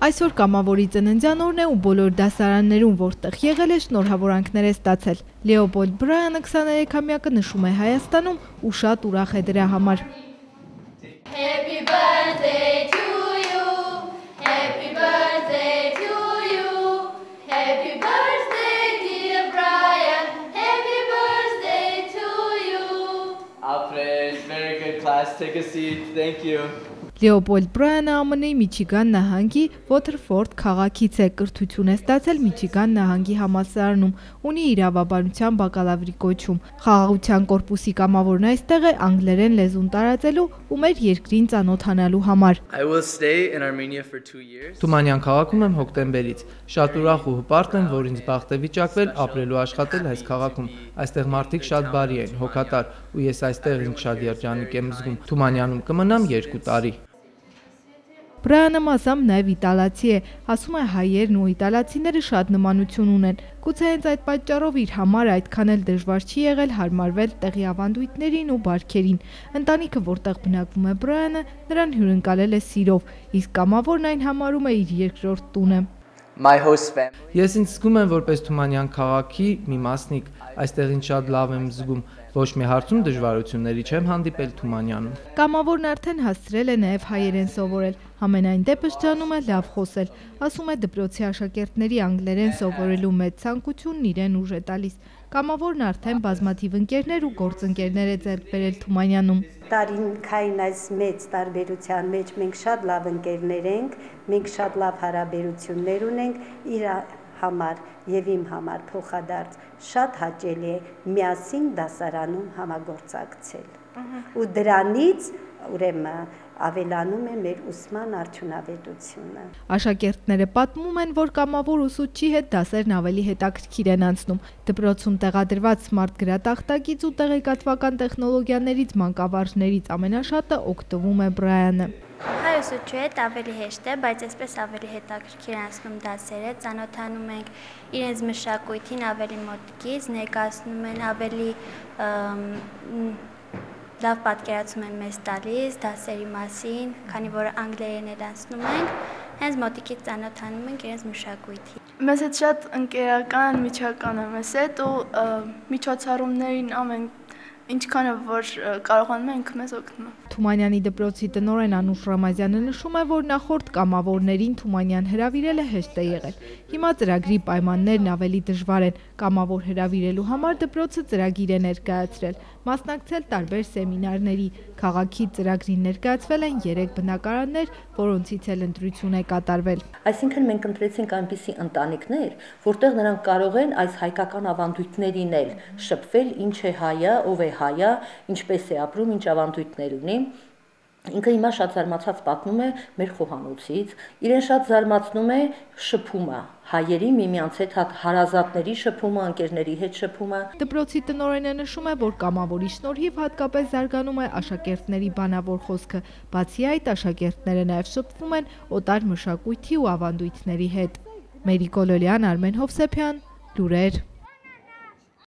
Այսօր կամավորի ծննդյան օրն է ու բոլոր դասարաններում, որտեղ եղել է, շնորհավորանքներ է ստացել։ Լեոպոլդ Բրայանը 23-ամյակը նշում է Հայաստանում ու շատ ուրախ է դրա համար։ Happy birthday to you, happy birthday to you, happy birthday dear Brian, happy birthday to you. Alfred, very good class, take a seat, thank you. Լեոպոլդ Բրայանը ԱՄՆ-ի Միչիգան նահանգի Ոթերֆորդ քաղաքից է, կրթություն է ստացել Միչիգան նահանգի համալսարանում, ունի իրավաբանության բակալավրի կոչում։ Խաղաղության կորպուսի կամավորն այստեղ է անգլերեն լեզուն տարածելու ու մեր երկրին ծանոթանալու համար։ I will stay in Armenia for 2 years. Թումանյան քաղաքում եմ հոկտեմբերից։ Շատ ուրախ ու հպարտ եմ, որ ինձ բախտ է վիճակվել ապրելու աշխատել այս քաղաքում։ Այստեղ մարդիկ շատ բարի են, հոգատար, ու ես այստեղ ինձ շատ երջանիկ եմ զգում։ Թումանյանում կմնամ 2 տարի։ Բրայանը մասամբ նաև իտալացի է, ասում է հայերն ու իտալացիները շատ նմանություն ունեն։ Գուցե հենց այդ պատճառով իր համար այդքան էլ դժվար չի եղել հարմարվել տեղի ավանդույթներին ու բարքերին։ Ընտանիքը, որտեղ բնակվում է Բրայանը, նրան հյուրընկալել է սիրով, իսկ կամավորն այն համարում է իր երկրորդ տունը։ My host family. Ես ինձ զգում եմ որպես Թումանյան քաղաքի մի մասնիկ, այստեղ ինձ շատ լավ եմ զգում, ոչ մի հարցում դժվարությունների չեմ հանդիպել Թումանյանում։ Կամավորն արդեն հասցրել է նաև հայերեն սովորել, համենայն դեպս ջանում է լավ խոսել, ասում է դպրոցի աշակերտների անգլերեն սովորելու մեծ ցանկությունն իրեն ուժ է տալիս։ Կամավորն արդեն բազմաթիվ ընկերներ ու գործընկերներ է ձեռք բերել Թումանյանում։ Տարիքային այս մեծ տարբերության մեջ մենք շատ լավ ընկերներ ենք, մենք շատ լավ հարաբերություններ ունենք, իր համար եւ իմ համար փոխադարձ շատ հաճելի է միասին դասարանում համագործակցել։ Ու դրանից ուրեմն ավելանում է մեր ուսման արդյունավետությունը։ Աշակերտները պատմում են, որ կամավոր ուսուցչի հետ դասերն ավելի հետաքրքիր են անցնում։ Դպրոցում տեղադրված սմարթ գրատախտակից ու տեղեկատվական տեխնոլոգիաներից մանկավարժներից ամենաշատը օգտվում է Բրայանը։ Հայ ուսուցչու հետ ավելի հեշտ է, բայց այսպես ավելի հետաքրքիր անցնում դասերը, ծանոթանում ենք իրենց մշակույթին ավելի մոտիկից, ներկայացնում են ավելի լավ պատկերացում են մեզ տալիս դասերի մասին, քանի որ անգլերեն էլ անցնում ենք, հենց մոտիկից ծանոթանում ենք իրենց մշակույթին։ Մեզ հետ շատ ընկերական, միջական է մեզ հետ ու միջոցառումներին ամեն ինչքանը որ կարողանում ենք մեզ օգնում է։ Թումանյանի դպրոցի տնօրեն Անուշ Ռամազյանը նշում է, որ նախորդ կամավորներին Թումանյան հրավիրելը հեշտ է եղել։ Հիմա ծրագրի պայմաններն ավելի դժվար են։ Կամավոր հրավիրելու համար դպրոցը ծրագիր է ներկայացրել, մասնակցել տարբեր սեմինարների։ Քաղաքի ծրագրին ներկայացվել են 3 բնակարաններ, որոնցից էլ ընտրություն է կատարվել։ Այսինքն մենք ընտրեցինք այնպիսի ընտանիքներ, որտեղ նրանք կարող են այս հայկական ավանդույթներին էլ շփվել, ինչ է հայը, ով է հայը, ինչպես է ապրում, ինչ ավանդույթներ ունի։ Ինքը հիմա շատ զարմացած պատմում է մեր խոհանոցից, իրեն շատ զարմացնում է շփումը, հայերի միմյանց հետ հարազատների շփումը, ընկերների հետ շփումը։ Դպրոցի տնօրենը նշում է, որ կամավորի շնորհիվ հատկապես զարգանում է աշակերտների բանավոր խոսքը, բացի այդ աշակերտները նաև շփվում են օտար մշակույթի ու ավանդույթների հետ։ Մերի Կոլոլյան, Արմեն Հովսեփյան, լուրեր։